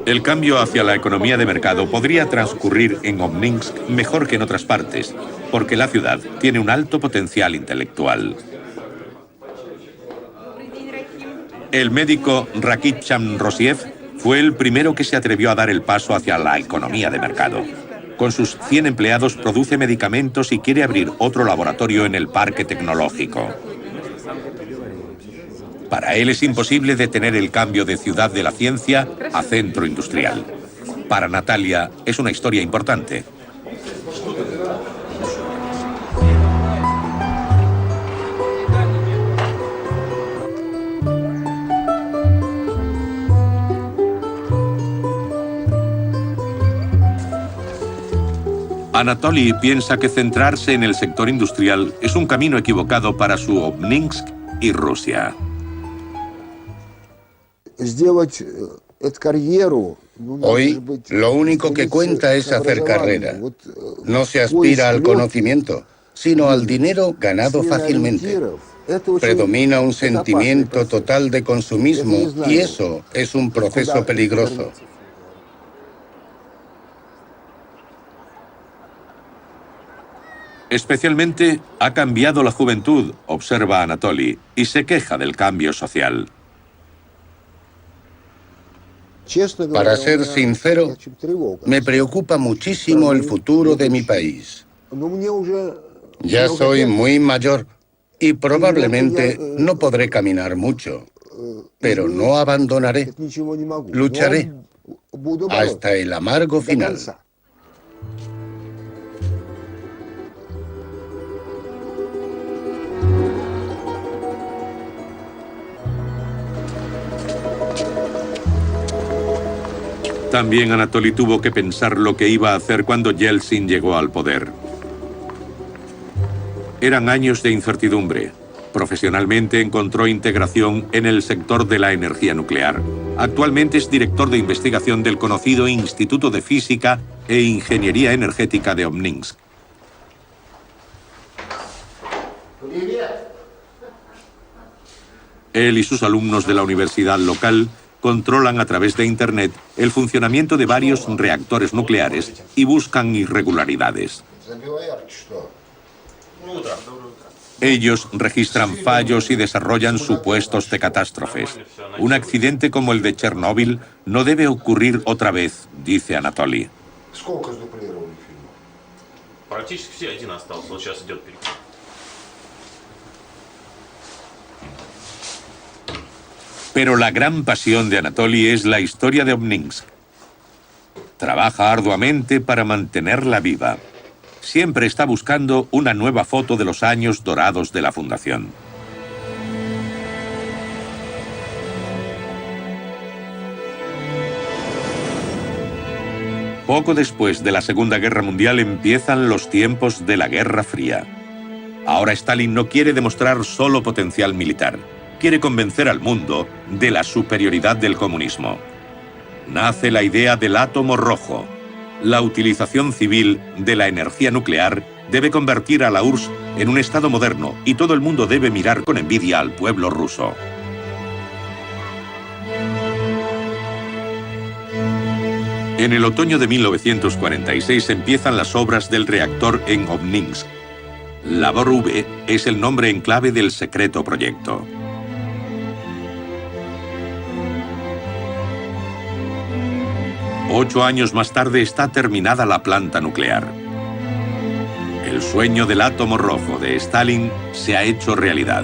El cambio hacia la economía de mercado podría transcurrir en Obninsk mejor que en otras partes, porque la ciudad tiene un alto potencial intelectual. El médico Rakitcham Rosiev fue el primero que se atrevió a dar el paso hacia la economía de mercado. Con sus 100 empleados produce medicamentos y quiere abrir otro laboratorio en el parque tecnológico. Para él es imposible detener el cambio de ciudad de la ciencia a centro industrial. Para Natalia es una historia importante. Anatoly piensa que centrarse en el sector industrial es un camino equivocado para su Obninsk y Rusia. Hoy, lo único que cuenta es hacer carrera. No se aspira al conocimiento, sino al dinero ganado fácilmente. Predomina un sentimiento total de consumismo y eso es un proceso peligroso. Especialmente ha cambiado la juventud, observa Anatoly, y se queja del cambio social. Para ser sincero, me preocupa muchísimo el futuro de mi país. Ya soy muy mayor y probablemente no podré caminar mucho, pero no abandonaré. Lucharé hasta el amargo final. También Anatoly tuvo que pensar lo que iba a hacer cuando Yeltsin llegó al poder. Eran años de incertidumbre. Profesionalmente encontró integración en el sector de la energía nuclear. Actualmente es director de investigación del conocido Instituto de Física e Ingeniería Energética de Obninsk. Él y sus alumnos de la universidad local controlan a través de Internet el funcionamiento de varios reactores nucleares y buscan irregularidades. Ellos registran fallos y desarrollan supuestos de catástrofes. Un accidente como el de Chernóbil no debe ocurrir otra vez, dice Anatoly. Pero la gran pasión de Anatoly es la historia de Obninsk. Trabaja arduamente para mantenerla viva. Siempre está buscando una nueva foto de los años dorados de la fundación. Poco después de la Segunda Guerra Mundial empiezan los tiempos de la Guerra Fría. Ahora Stalin no quiere demostrar solo potencial militar. Quiere convencer al mundo de la superioridad del comunismo. Nace la idea del átomo rojo. La utilización civil de la energía nuclear debe convertir a la URSS en un estado moderno y todo el mundo debe mirar con envidia al pueblo ruso. En el otoño de 1946 empiezan las obras del reactor en Obninsk. Labor V es el nombre en clave del secreto proyecto. Ocho años más tarde está terminada la planta nuclear. El sueño del átomo rojo de Stalin se ha hecho realidad.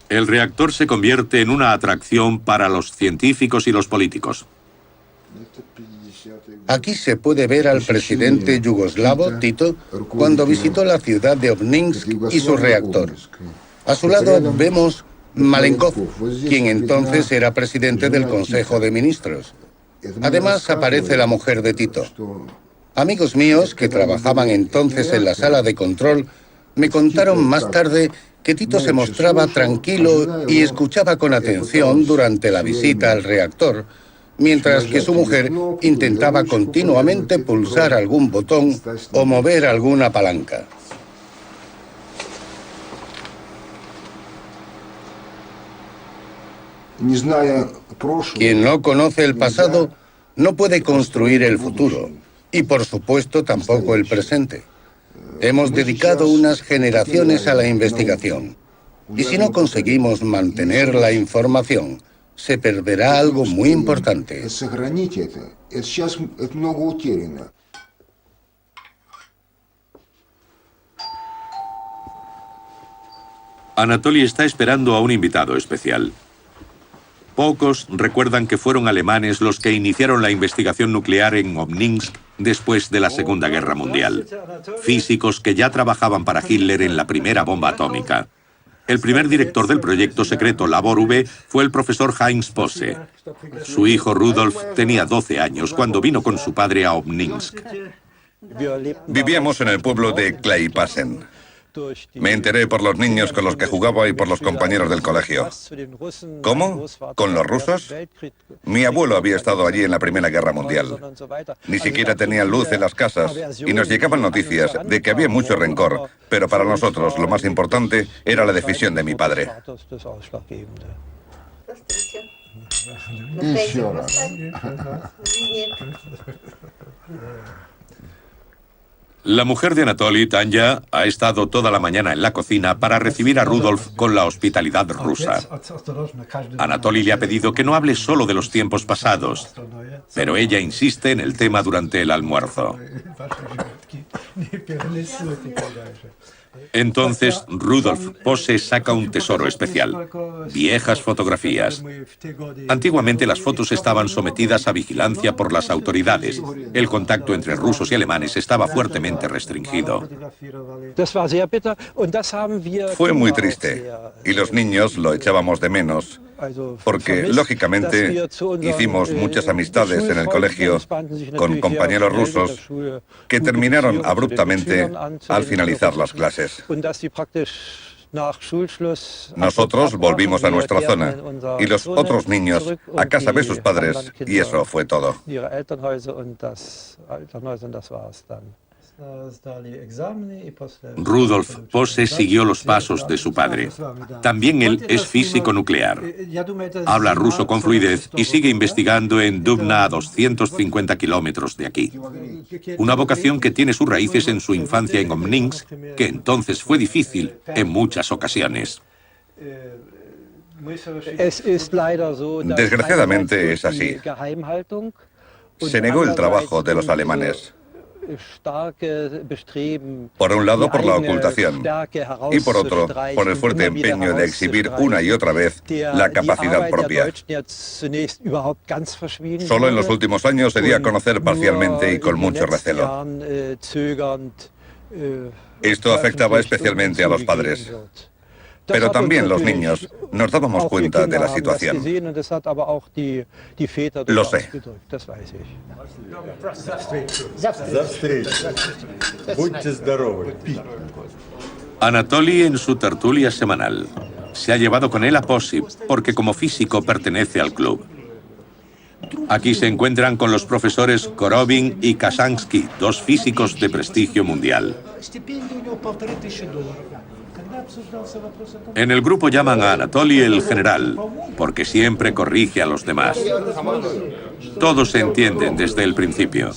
El reactor se convierte en una atracción para los científicos y los políticos. Aquí se puede ver al presidente yugoslavo, Tito, cuando visitó la ciudad de Obninsk y su reactor. A su lado vemos Malenkov, quien entonces era presidente del Consejo de Ministros. Además aparece la mujer de Tito. Amigos míos que trabajaban entonces en la sala de control me contaron más tarde que Tito se mostraba tranquilo y escuchaba con atención durante la visita al reactor, mientras que su mujer intentaba continuamente pulsar algún botón o mover alguna palanca. Quien no conoce el pasado no puede construir el futuro y, por supuesto, tampoco el presente. Hemos dedicado unas generaciones a la investigación y si no conseguimos mantener la información, se perderá algo muy importante. Anatoly está esperando a un invitado especial. Pocos recuerdan que fueron alemanes los que iniciaron la investigación nuclear en Obninsk después de la Segunda Guerra Mundial. Físicos que ya trabajaban para Hitler en la primera bomba atómica. El primer director del proyecto secreto Labor V fue el profesor Heinz Posse. Su hijo Rudolf tenía 12 años cuando vino con su padre a Obninsk. Vivíamos en el pueblo de Kleipassen. Me enteré por los niños con los que jugaba y por los compañeros del colegio. ¿Cómo? ¿Con los rusos? Mi abuelo había estado allí en la Primera Guerra Mundial. Ni siquiera tenían luz en las casas y nos llegaban noticias de que había mucho rencor, pero para nosotros lo más importante era la decisión de mi padre. La mujer de Anatoly, Tanya, ha estado toda la mañana en la cocina para recibir a Rudolf con la hospitalidad rusa. Anatoly le ha pedido que no hable solo de los tiempos pasados, pero ella insiste en el tema durante el almuerzo. Entonces, Rudolf Posse saca un tesoro especial: viejas fotografías. Antiguamente las fotos estaban sometidas a vigilancia por las autoridades. El contacto entre rusos y alemanes estaba fuertemente restringido. Fue muy triste y los niños lo echábamos de menos, porque lógicamente hicimos muchas amistades en el colegio con compañeros rusos que terminaron abruptamente al finalizar las clases. Nosotros volvimos a nuestra zona y los otros niños a casa de sus padres y eso fue todo. Rudolf Posse siguió los pasos de su padre. También él es físico nuclear. Habla ruso con fluidez y sigue investigando en Dubna, a 250 kilómetros de aquí. Una vocación que tiene sus raíces en su infancia en Obninsk, que entonces fue difícil en muchas ocasiones. Desgraciadamente es así. Se negó el trabajo de los alemanes. Por un lado, por la ocultación, y por otro, por el fuerte empeño de exhibir una y otra vez la capacidad propia. Solo en los últimos años se dio a conocer parcialmente y con mucho recelo. Esto afectaba especialmente a los padres. Pero también los niños nos dábamos cuenta de la situación. Lo sé. Anatoly en su tertulia semanal. Se ha llevado con él a Posse porque como físico pertenece al club. Aquí se encuentran con los profesores Korovin y Kasansky, dos físicos de prestigio mundial. En el grupo llaman a Anatoly el general, porque siempre corrige a los demás. Todos se entienden desde el principio.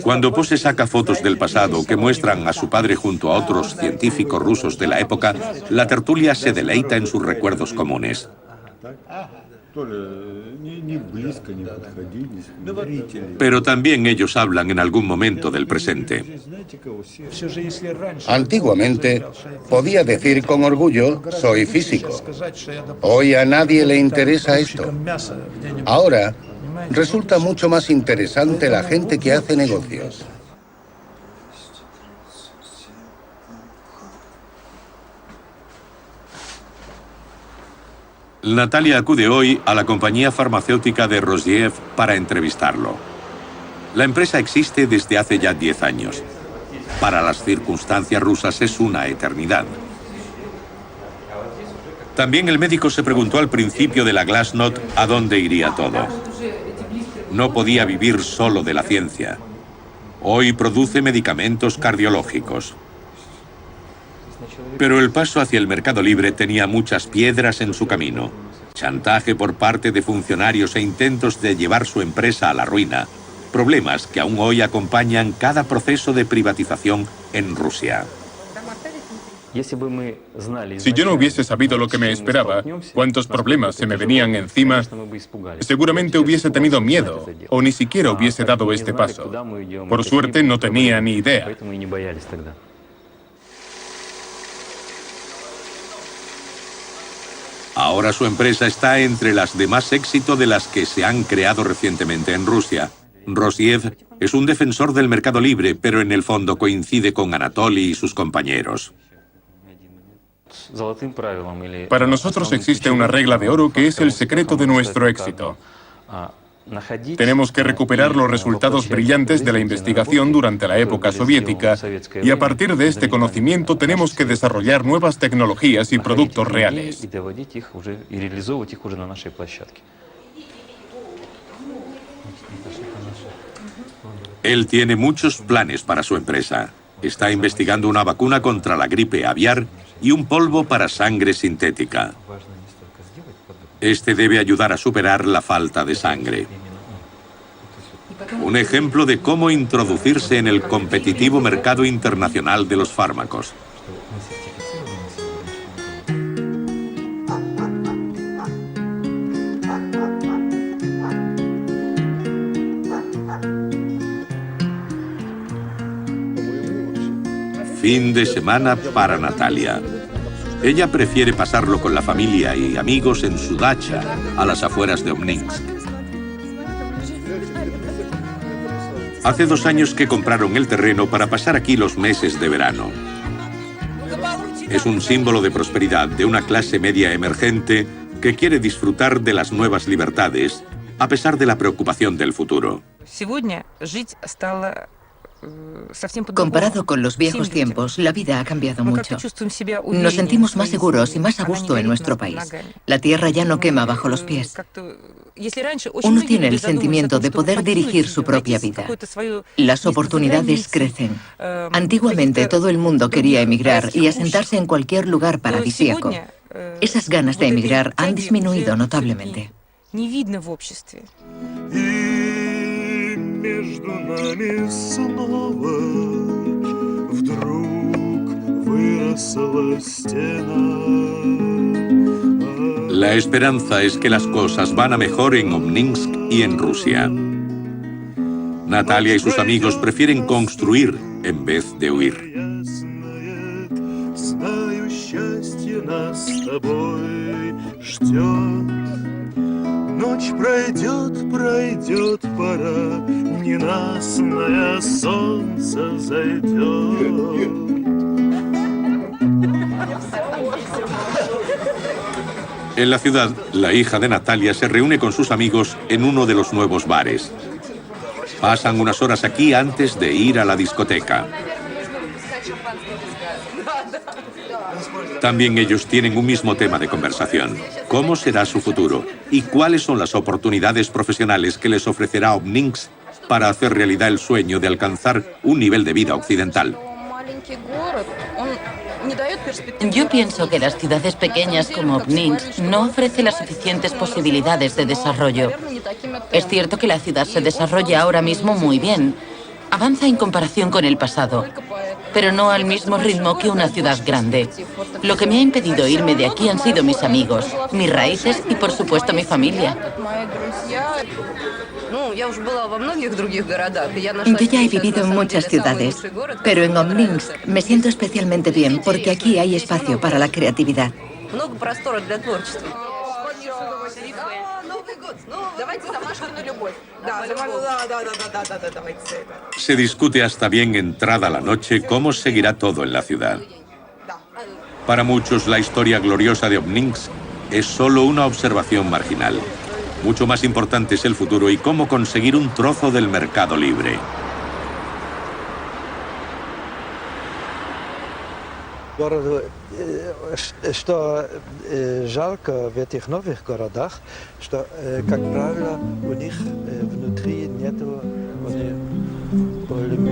Cuando Posse saca fotos del pasado que muestran a su padre junto a otros científicos rusos de la época, la tertulia se deleita en sus recuerdos comunes. Pero también ellos hablan en algún momento del presente. Antiguamente podía decir con orgullo, soy físico. Hoy a nadie le interesa esto. Ahora resulta mucho más interesante la gente que hace negocios. Natalia acude hoy a la compañía farmacéutica de Rosiev para entrevistarlo. La empresa existe desde hace ya 10 años. Para las circunstancias rusas es una eternidad. También el médico se preguntó al principio de la Glasnost a dónde iría todo. No podía vivir solo de la ciencia. Hoy produce medicamentos cardiológicos. Pero el paso hacia el mercado libre tenía muchas piedras en su camino. Chantaje por parte de funcionarios e intentos de llevar su empresa a la ruina. Problemas que aún hoy acompañan cada proceso de privatización en Rusia. Si yo no hubiese sabido lo que me esperaba, cuántos problemas se me venían encima, seguramente hubiese tenido miedo o ni siquiera hubiese dado este paso. Por suerte no tenía ni idea. Ahora su empresa está entre las de más éxito de las que se han creado recientemente en Rusia. Rosiev es un defensor del mercado libre, pero en el fondo coincide con Anatoly y sus compañeros. Para nosotros existe una regla de oro que es el secreto de nuestro éxito. Tenemos que recuperar los resultados brillantes de la investigación durante la época soviética y a partir de este conocimiento tenemos que desarrollar nuevas tecnologías y productos reales. Él tiene muchos planes para su empresa. Está investigando una vacuna contra la gripe aviar y un polvo para sangre sintética. Este debe ayudar a superar la falta de sangre. Un ejemplo de cómo introducirse en el competitivo mercado internacional de los fármacos. Fin de semana para Natalia. Ella prefiere pasarlo con la familia y amigos en su dacha, a las afueras de Obninsk. Hace 2 años que compraron el terreno para pasar aquí los meses de verano. Es un símbolo de prosperidad de una clase media emergente que quiere disfrutar de las nuevas libertades, a pesar de la preocupación del futuro. Comparado con los viejos tiempos, la vida ha cambiado mucho. Nos sentimos más seguros y más a gusto en nuestro país. La tierra ya no quema bajo los pies. Uno tiene el sentimiento de poder dirigir su propia vida. Las oportunidades crecen. Antiguamente todo el mundo quería emigrar y asentarse en cualquier lugar paradisíaco. Esas ganas de emigrar han disminuido notablemente. Между нами снова вдруг выросла стена. La esperanza es que las cosas van a mejor en Obninsk y en Rusia. Natalia y sus amigos prefieren construir en vez de huir. Знаю, счастье нас с тобой ждет. Ночь пройдет, пройдет пора, ненастное солнце зайдет. En la ciudad, la hija de Natalia se reúne con sus amigos en uno de los nuevos bares. Pasan unas horas aquí antes de ir a la discoteca. También ellos tienen un mismo tema de conversación. ¿Cómo será su futuro? ¿Y cuáles son las oportunidades profesionales que les ofrecerá Obninsk para hacer realidad el sueño de alcanzar un nivel de vida occidental? Yo pienso que las ciudades pequeñas como Obninsk no ofrecen las suficientes posibilidades de desarrollo. Es cierto que la ciudad se desarrolla ahora mismo muy bien. Avanza en comparación con el pasado, pero no al mismo ritmo que una ciudad grande. Lo que me ha impedido irme de aquí han sido mis amigos, mis raíces y, por supuesto, mi familia. Yo ya he vivido en muchas ciudades, pero en Obninsk me siento especialmente bien porque aquí hay espacio para la creatividad. Se discute hasta bien entrada la noche cómo seguirá todo en la ciudad. Para muchos, la historia gloriosa de Obninsk es solo una observación marginal. Mucho más importante es el futuro y cómo conseguir un trozo del mercado libre. Что жалко в этих новых городах, что, как правило, у них внутри нету более-менее